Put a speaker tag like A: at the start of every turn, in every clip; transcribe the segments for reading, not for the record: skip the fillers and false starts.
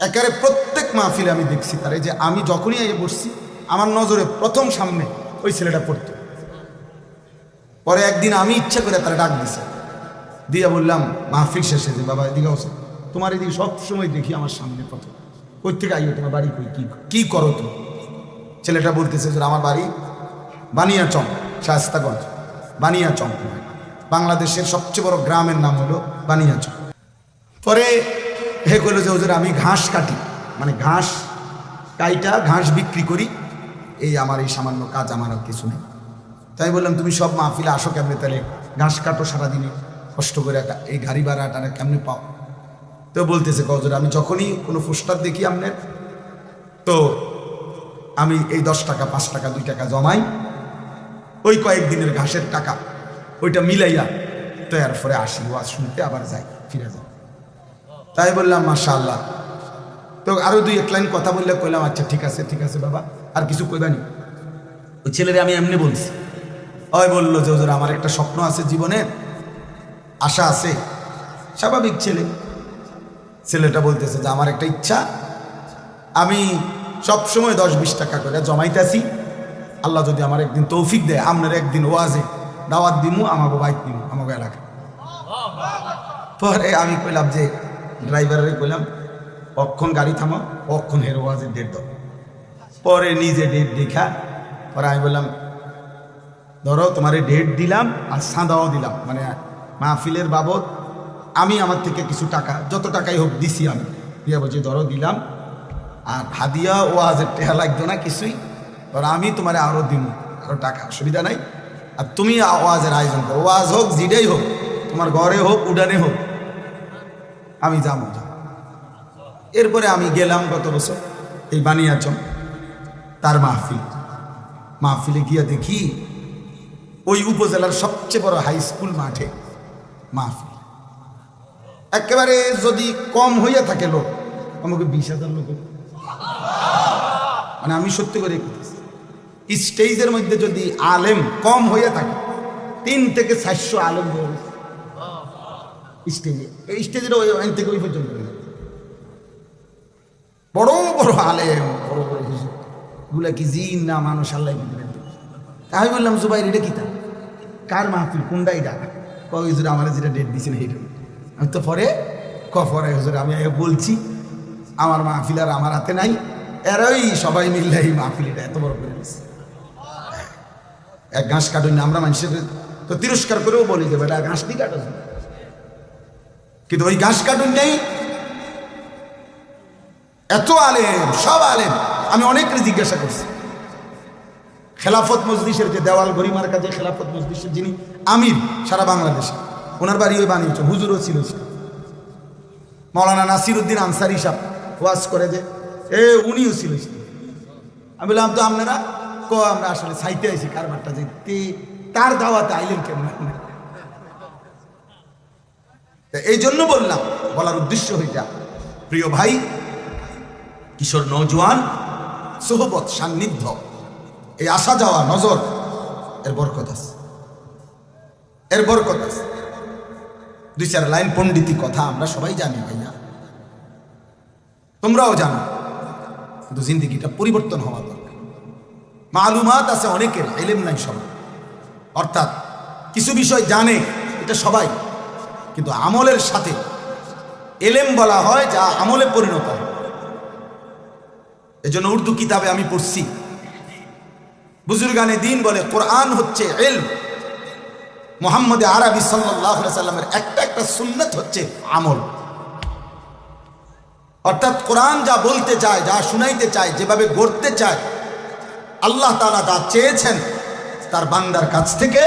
A: একেবারে প্রত্যেক মাহফিলে আমি দেখছি তার, এই যে আমি যখনই এসে বসছি আমার নজরে প্রথম সামনে ওই ছেলেটা পড়তো। পরে একদিন আমি ইচ্ছা করে তারা ডাক দিছে, দিয়া বললাম মাহফিল শেষে যে বাবা এদিকে আসো, তোমার এদিকে সবসময় দেখি আমার সামনে কত, কই থেকে আইও, তোমার বাড়ি কই, কি করো তুমি? ছেলেটা বলতেছে যে আমার বাড়ি বানিয়াচং, শায়েস্তাগঞ্জ। বানিয়াচং বাংলাদেশের সবচেয়ে বড় গ্রামের নাম হলো বানিয়াচং। পরে হে কইল যে হুজুর আমি ঘাস কাটি, মানে ঘাস কাইটা ঘাস বিক্রি করি, এই আমার এই সামান্য কাজ, আমার আর কিছু নেই। তাই বললাম তুমি সব মাহফিলে আসো কেমনে, তাহলে ঘাস কাটো সারাদিনে কষ্ট করে, এই গাড়ি ভাড়াটা কেমনে পাও? তো বলতেছে হুজুর আমি যখনই কোনো পোস্টার দেখি আপনার, তো আমি এই 10 টাকা 5 টাকা 2 টাকা জমাই, ওই কয়েকদিনের ঘাসের টাকা ওইটা মিলাইয়া তো এরপরে আসি ওয়াজ শুনতে, আবার যাই, ফিরে যাই। তাই বললাম মাশাআল্লাহ। তো আরো 2-1 লাইন কথা বললে কইলাম আচ্ছা ঠিক আছে বাবা, আর কিছু কইবানি? ওই ছেলেরে আমি এমনি বলছি। ওই বললো যে হুজুর আমার একটা স্বপ্ন আছে, জীবনের আশা আছে। স্বাভাবিক ছেলেটা বলতেছে যে আমার একটা ইচ্ছা, আমি সবসময় 10-20 টাকা করে জমাইতেছি, আল্লাহ যদি আমার একদিন তৌফিক দেয় আপনার একদিন ওয়াজে দাওয়াত দিমু, আমাকে বাইক দিমু আমাকে এলাকা। পরে আমি কইলাম যে ড্রাইভারে কইলাম অক্ষণ গাড়ি থামো, অক্ষণ হের ওয়াজের ডেট দাও। পরে নিজে ডেট দেখা পরে আমি বললাম ধরো তোমার ডেট দিলাম আর সাঁদাও দিলাম, মানে মাহফিলের বাবদ আমি আমার থেকে কিছু টাকা, যত টাকাই হোক দিছি আমি, দিয়া বলছি ধরো দিলাম, আর হাদিয়া ওয়াজের টেহা লাগতো না কিছুই, ধরো আমি তোমার আরো দিব, আরো টাকা, অসুবিধা নাই। আর তুমি ওয়াজের আয়োজন করো, ওয়াজ হোক জিডেই হোক, তোমার ঘরে হোক উডানে হোক, আমি যাবো। এরপরে আমি গেলাম গত বছর এই বানিয়াচং তার মাহফিলে গিয়া দেখি ওই উপজেলার সবচেয়ে বড় হাই স্কুল মাঠে মাহফিল। একেবারে যদি কম হইয়া থাকে লোক, আমাকে 20,000 লোক, মানে আমি সত্যি করে স্টেজের মধ্যে যদি আলেম কম হইয়া থাকে 3 থেকে 400 আলেম স্টেজে, এই স্টেজের ওই থেকে ওই পর্যন্ত বড় বড় আলেম, বড় বড় হুজুর, গুলা কি জিন না মানুষ, আল্লাহ। আমি বললাম জুবাইর এটা কি, কার মাহফিল, কোনটা এটা? কয় হুজুর আমার যেটা ডেট দিয়েছেন এইটা। আমি তো পরে হুজুর আমি বলছি আমার মাহফিল আর আমার হাতে নাই, এরাই সবাই মিললে এই মাহফিল এটা এত বড় করে দিচ্ছে। এক ঘাস কাটুন না, আমরা মানুষের তো তিরস্কার করেও বলি যে বেটা ঘাস দিয়ে কাটো, কিন্তু ওই ঘাস কাটুন নেই। এত আলেম, সব আলেম। আমি অনেককে জিজ্ঞাসা করছি, খেলাফত মজলিসের যে দেওয়াল গরিমার কাছে খেলাফত মজলিসের যিনি আমির সারা বাংলাদেশে, ওনার বাড়ি ওই বানিয়েছে, হুজুরও ছিল। মৌলানা নাসিরউদ্দিন আনসারি সাহেব ওয়াজ করে যে উনিও ছিল। আমি বললাম তো আপনারা আমরা আসলে চাইতে আইছি কারবারটা যে তার দাওয়াতে আইলেন কেমন? এই জন্য বলার উদ্দেশ্য হইটা, প্রিয় ভাই, কিশোর নওজোয়ান সোহবত সান্নিধ্য, এই আসা যাওয়া নজর, এর বরকত আছে, 2-4 লাইন পণ্ডিতি কথা আমরা সবাই জানি ভাইয়া, তোমরাও জানো, কিন্তু জিন্দেগিটা পরিবর্তন হওয়া দরকার। মালুমাত আছে অনেকের, ইলম নাই সবার, অর্থাৎ কিছু বিষয় জানে এটা সবাই, কিন্তু আমলের সাথে ইলম বলা হয় যা আমলে পরিণত হয়। এজন্য উর্দু কিতাবে আমি পড়ছি, বুজুর্গানে দ্বীন বলে কোরআন হচ্ছে ইলম, মুহাম্মদ আরবি সাল্লাল্লাহু আলাইহি সাল্লামের একটা সুন্নাত হচ্ছে আমল। অর্থাৎ কোরআন যা বলতে চায়, যা শুনাইতে চায়, যেভাবে গড়তে চায়, আল্লাহ তাআলা যা চেয়েছেন তার বান্দার কাছ থেকে,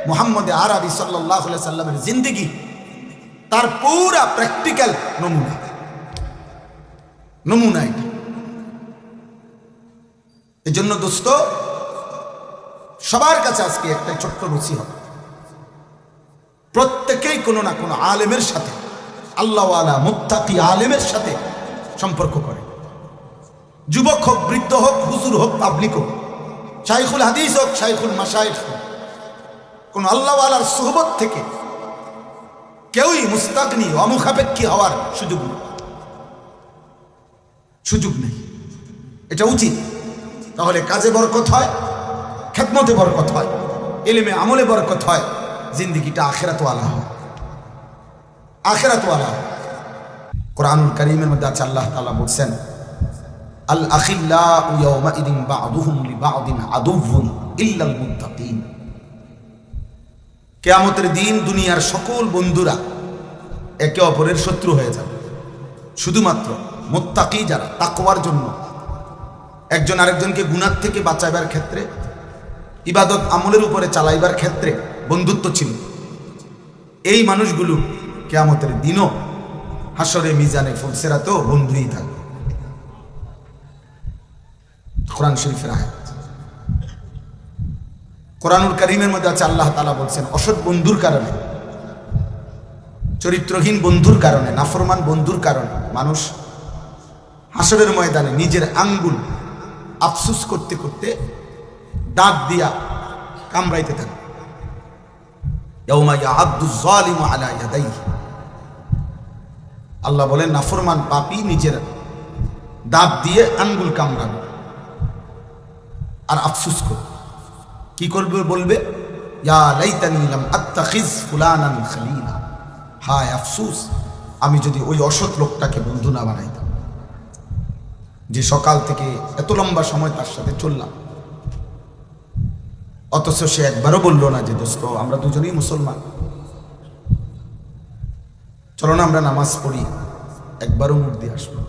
A: মুহাম্মদ আরবি সাল্লাল্লাহু আলাইহি সাল্লামের জিন্দেগি তার পুরা প্র্যাকটিক্যাল নমুনা এটা। এই জন্য দোস্ত, সবার কাছে আজকে একটা ছোট্ট নসিহত, প্রত্যেকেই কোনো না কোনো আলেমের সাথে, আল্লাহওয়ালা মুত্তাকি আলেমের সাথে সম্পর্ক করে। যুবক হোক, বৃদ্ধ হোক, হুজুর হোক, পাবলিক হোক, শাইখুল হাদিস হোক, শাইখুল মাশায়েখ হোক, কোন আল্লাহওয়ালার সুহবত থেকে কেউই মুস্তাগনি অমুখাপেক্ষী হওয়ার সুযোগ নেই। সুযোগ নেই। এটা উচিত। তাহলে কাজে বরকত হয়, খেদমতে বরকত হয়, ইলমে আমলে বরকত হয়, জিন্দেগিটা আখিরাতওয়ালা হয়, আখিরাতওয়ালা হয়। কোরআনুল কারীমের মধ্যে আছে আল্লাহ তাআলা বলছেন, আল আখিল্লাউ ইয়াওমাইদিন বা'দুহুম লিবা'দিন আদুউন ইল্লাল মুত্তাকিন। কিয়ামতের দিন দুনিয়ার সকল বন্ধুরা একে অপরের শত্রু হয়ে যাবে, শুধুমাত্র মুত্তাকি যারা, তাকওয়ার জন্য একজন আরেকজনকে গুনাহ থেকে বাঁচাইবার ক্ষেত্রে, ইবাদত আমলের উপরে চালাইবার ক্ষেত্রে বন্ধুত্ব ছিল, এই মানুষগুলো কিয়ামতের দিনও হাসরে মিজানে ফুলসিরাতেও বন্ধুই থাকবে। কোরআন শরীফের আয়াত। কোরআনুল কারীমের মধ্যে আছে আল্লাহ তাআলা বলছেন, অসৎ বন্ধুর কারণে, চরিত্রহীন বন্ধুর কারণে, নাফরমান বন্ধুর কারণে মানুষ হাসরের ময়দানে নিজের আঙ্গুল আফসুস করতে করতে দাঁত দিয়া কামড়াইতে থাকে। ইয়াউমা ইয়াআদ্দু যালিমু আলা ইয়াদাইহি। আল্লাহ বলেন নাফরমান পাপী নিজের দাঁত দিয়ে আঙ্গুল কামড়াবে আর আফসুস করবে। কি করবে? বলবে, ইয়া লাইতানি লাম আত্তাখিজ ফুলানান খলিলা। হায় আফসুস, আমি যদি ওই অসৎ লোকটাকে বন্ধু না বানাইতাম, যে সকাল থেকে এত লম্বা সময় তার সাথে চললাম, অথচ সে একবারও বলল না যে দোস্ত আমরা দুজনেই মুসলমান, চলো না আমরা নামাজ পড়ি, একবারও মুখ দিয়ে আসবো।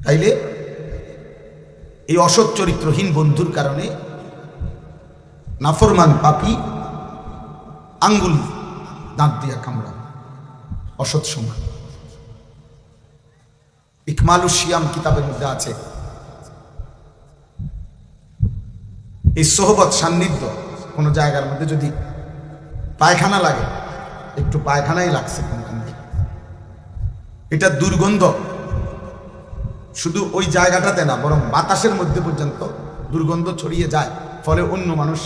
A: তাইলে এই অসৎ চরিত্রহীন বন্ধুর কারণে নাফরমান পাপী আঙ্গুল দাঁত দিয়া কামড়া, অসৎ সময়। ইকমালুস সিয়াম কিতাবের মধ্যে আছে, এই সোহবত সান্নিধ্য, কোনো জায়গার মধ্যে যদি পায়খানা লাগে, একটু পায়খানাই লাগছে কোনখানে, এটা দুর্গন্ধ শুধু ওই জায়গাটাতে না, বরং বাতাসের মধ্যে পর্যন্ত দুর্গন্ধ ছড়িয়ে যায়, ফলে অন্য মানুষ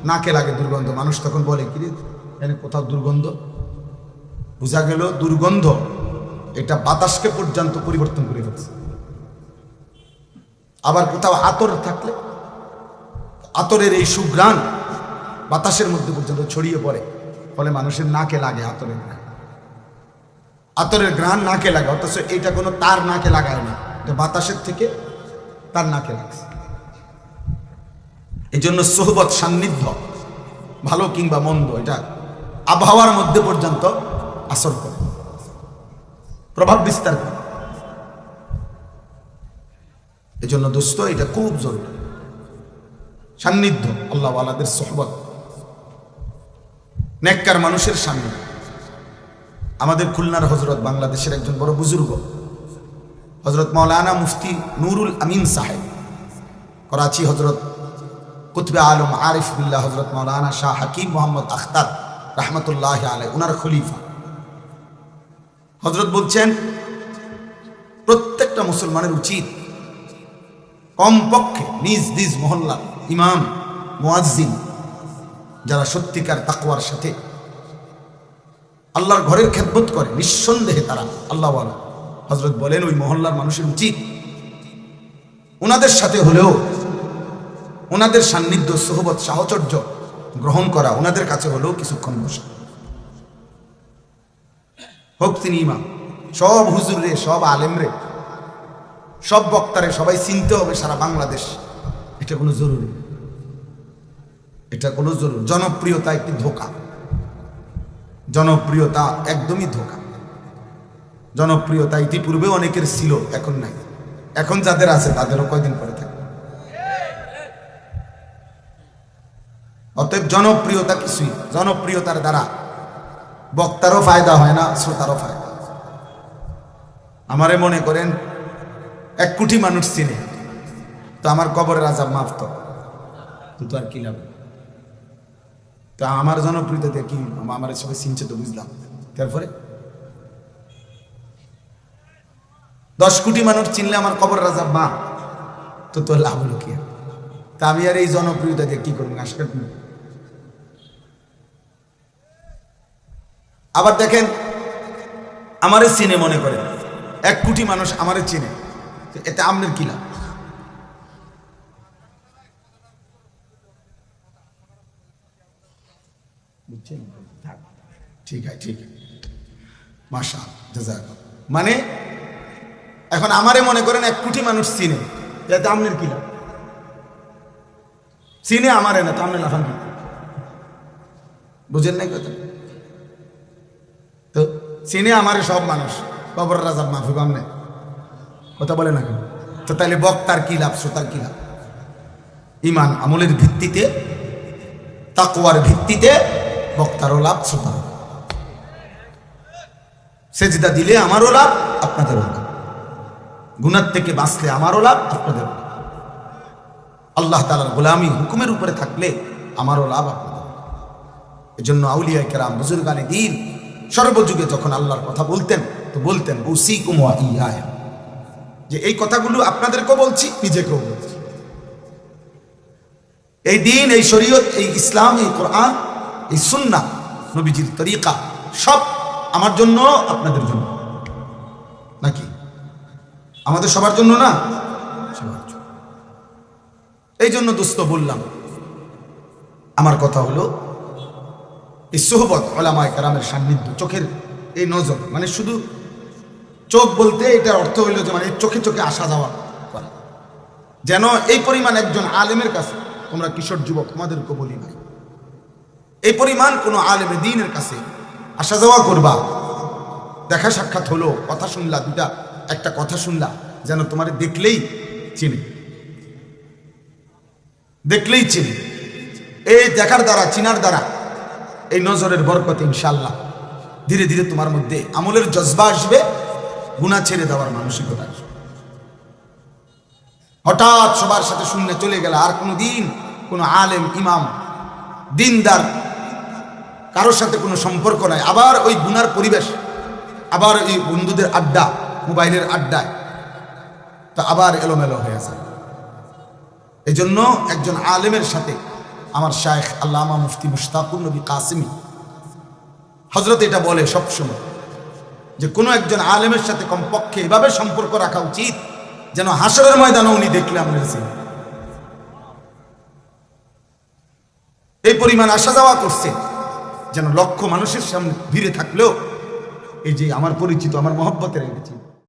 A: নাকে লাগে দুর্গন্ধ। মানুষ তখন বলে, কি রে এখানে কোথাও দুর্গন্ধ? বোঝা গেল দুর্গন্ধ এটা বাতাসকে পর্যন্ত পরিবর্তন করে ফেলছে। আবার কোথাও আতর থাকলে আতরের এই সুঘ্রাণ বাতাসের মধ্যে পর্যন্ত ছড়িয়ে পড়ে, ফলে মানুষের নাকে লাগে আতরের ঘ্রাণ। আতরের ঘ্রাণ নাকে লাগে, অথচ এটা কোনো তার নাকে লাগায় না, এটা বাতাসের থেকে তার নাকে লাগছে। এই জন্য সোহবত সান্নিধ্য, ভালো কিংবা মন্দ, এটা আবহাওয়ার মধ্যে পর্যন্ত আসর করে, প্রভাব বিস্তার করে। এই জন্য দোস্ত এটা খুব জরুরি, সান্নিধ্য, আল্লাহ ওয়ালাদের সোহবত, নেককার মানুষের সান্নিধ্য। আমাদের খুলনার হজরত, বাংলাদেশের একজন বড় বুজুর্গ হজরত মাওলানা মুফতি নুরুল আমিন সাহেব, করাচি হজরত কুতবে আলম আরিফ বিল্লাহ হজরত মাওলানা শাহ হাকিম মোহাম্মদ আখতার রহমতুল্লাহ আলাইহি, উনার খলিফা। হজরত বলছেন, প্রত্যেকটা মুসলমানের উচিত কমপক্ষে নিজ নিজ মহল্লা ইমাম, মুয়াজ্জিন, যারা সত্যিকার তাকওয়ার সাথে আল্লাহর ঘরের খেদমত করে, নিঃসন্দেহে তারা আল্লাহ ওয়ালা। হজরত বলেন ওই মহল্লার মানুষের উচিত ওনাদের সাথে হলেও ওনাদের সান্নিধ্য, সোহবত, সাহচর্য গ্রহণ করা, ওনাদের কাছে হলেও কিছুক্ষণ বসা। হোক তিনি ইমাম, সব হুজুরে, সব আলেমরে, সব বক্তারে সবাই চিনতে হবে সারা বাংলাদেশ। এটা কোনো জরুরি, এটা কোনো জরুরি। জনপ্রিয়তা একটি ধোঁকা, জনপ্রিয়তা একদমই ধোঁকা। জনপ্রিয়তা ইতিপূর্বে অনেকের ছিল, এখন নাই। এখন যাদের আছে তাদেরও কয়দিন পরে থাকে। অতএব জনপ্রিয়তা কিছুই, জনপ্রিয়তার দ্বারা বক্তারও ফায়দা হয় না, শ্রোতারও ফায়দা। আমারে মনে করেন 1 কোটি মানুষ চিনে, তো আমার কবরের আযাব মাফ তো, কিন্তু আর কি লাভ? তো আমার জনপ্রিয়তা দিয়ে কি আমার সবাই চিনছে তো বুঝলাম, তারপরে 10 কোটি মানুষ চিনলে আমার কবরের আযাব মাফ, তো তোর লাভ হলো কি? তা আমি আর এই জনপ্রিয়তা দিয়ে কি করবো? ঘাস কাটবো? আবার দেখেন, আমারে চিনে মনে করেন 1 কোটি মানুষ আমারে চেনে, এতে আপনার কি লাভ? ঠিক আছে, ঠিক আছে, মাশাআল্লাহ। মানে এখন আমারে মনে করেন 1 কোটি মানুষ চিনে, এতে আপনার কি লাভ? চিনে আমারে না, তো আপনার লাফান কি? বুঝেন নাই কথা? তো চিনে আমারে সব মানুষ, কবর রাজা মাহফুজ আমনে কথা বলে না কেন? তো তাহলে বক্তার কি লাভ, শ্রোতার কি লাভ? ঈমান আমলের ভিত্তিতে, তাকওয়ার ভিত্তিতে বক্তারও লাভ, শ্রোতারও। সেজদা দিলে আমারও লাভ, আপনাদেরও লাভ। গুনাহ থেকে বাঁচলে আমারও লাভ, আপনাদেরও লাভ। আল্লাহ তাআলার গোলামি হুকুমের উপরে থাকলে আমারও লাভ, আপনাদেরও লাভ। এজন্য আউলিয়া কেরাম, বুজুর্গানে দ্বীন সর্বযুগে যখন আল্লাহর কথা বলতেন, তো বলতেন উসিকুম ওয়া ইয়া, যে এই কথাগুলো আপনাদেরকেও বলছি, নিজেকেও বলছি। এই দিন, এই শরীয়ত, এই ইসলাম, এই কোরআন, এই সুন্নাহ, নবীজির তরিকা সব আমার জন্য, আপনাদের জন্য নাকি? আমাদের সবার জন্য না? সবার জন্য। এই জন্য দোস্ত বললাম, আমার কথা হলো এই সোহবত, উলামায়ে কেরামের সান্নিধ্য, চোখের এই নজর, মানে শুধু চোখ বলতে এটার অর্থ হইল যে মানে চোখে চোখে আসা যাওয়া করা। যেন এই পরিমাণ একজন আলেমের কাছে, তোমরা কিশোর যুবক তোমাদেরকে বলি ভাই, এই পরিমাণ কোনো আলেমে দ্বীনের কাছে আসা যাওয়া করবা, দেখা সাক্ষাৎ হলো, কথা শুনলা, দুটা একটা কথা শুনলা, যেন তোমার দেখলেই চিনে, দেখলেই চিনে। এই দেখার দ্বারা, চিনার দ্বারা, এই নজরের বরকতে ইনশাআল্লাহ ধীরে ধীরে তোমার মধ্যে আমলের জজবা আসবে, গুনাহ ছেড়ে দেওয়ার মানসিকতা আসবে। হঠাৎ সবার সাথে শূন্য চলে গেলে আর কোনো দিন কোনো আলেম, ইমাম, দিনদার কারোর সাথে কোনো সম্পর্ক নাই, আবার ওই গুনার পরিবেশ, আবার ওই বন্ধুদের আড্ডা, মোবাইলের আড্ডায়, তো আবার এলোমেলো হয়ে যায়। এই জন্য একজন আলেমের সাথে আমার শায়েখ আল্লামা মুফতি মুশতাকুর নবী কাসিমি হযরত এটা বলে সবসময়, যে কোনো একজন আলেমের সাথে কমপক্ষে এভাবে সম্পর্ক রাখা উচিত যেন হাসরের ময়দানে উনি দেখলে আমরা চিনি। এই পরিমাণ আসা যাওয়া করছে যেন লক্ষ মানুষের সামনে ভিড়ে থাকলেও এই যে আমার পরিচিত, আমার মহব্বতের,